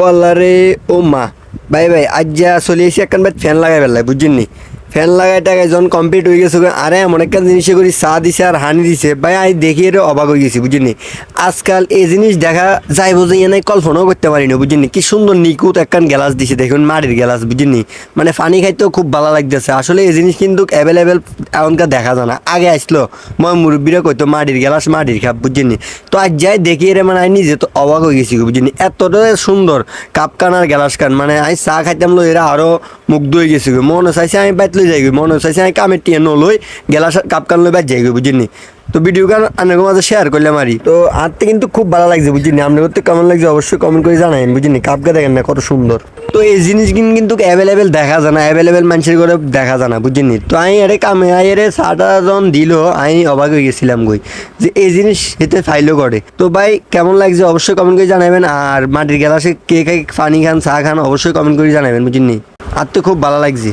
ওয়াল্লা রে ও মা ভাই ভাই আজ যা চলে এসে একখান ভাই ফ্যান লাগাই ফেললাই বুঝছেন নি ফ্যান লাগাই টাকা যখন কমপ্লিট হয়ে গেছে আরে এমন একটা জিনিসে করি চা দিছে আর হানি দিছে ভাই আমি দেখি এটা অবাক হয়ে গেছি বুঝছেন নি আজকাল এই জিনিস দেখা যাই বোঝে এনে কল্পনাও করতে পারি না বুঝছেন নি কি সুন্দর নিখুঁত একখান গ্লাস দিছে দেখুন মাটির গ্লাস বুঝছেন নি মানে পানি খাইতেও খুব ভালো লাগতেছে আসলে এই জিনিস কিন্তু অ্যাভেলেবেল এমনকার দেখা যায় না আগে আসলো মই মুরব্বীরা কইতো মাটির গ্লাস মাটির খাপ বুঝছেন নি তো আজ যাই দেখি রে মানে আমি নিজে তো অবাক হয়ে গেছি বুঝছেন নি এতটা সুন্দর কাপ কান আর গ্লাস কান মানে আমি চা খাইতাম লো এরা আরো মুগ্ধ হয়ে গেছি মনে চাইছে আমি বাইত লই যাই মনে চাইছে আমি কামের টিয়ে নলই গ্লাস কাপ কান লই বাইত যাই বুঝছেন নি তো ভিডিও গান আপনাদের মাঝে শেয়ার করলাম আরই তো আরতে কিন্তু খুব ভালো লাগছে বুঝছেন আপনার করতে কেমন লাগছে অবশ্যই কমেন্ট করে জানাবেন বুঝছেন কাপকে দেখেন না কত সুন্দর তো এই জিনিস কিন্তু অ্যাভেলেবেল দেখা যায় না অ্যাভেলেবেল মানুষের করে দেখা যায় না বুঝছেন তো আমি আরে কামে আরে চাটা যখন দিল আমি অবাক হয়ে গেছিলাম গই যে এই জিনিস এতে ফাইলও করে তো ভাই কেমন লাগছে অবশ্যই কমেন্ট করে জানাবেন আর মাটির গ্লাসে কে কে পানি খান চা খান অবশ্যই কমেন্ট করে জানাবেন বুঝছেন আর তো খুব ভালো লাগছে।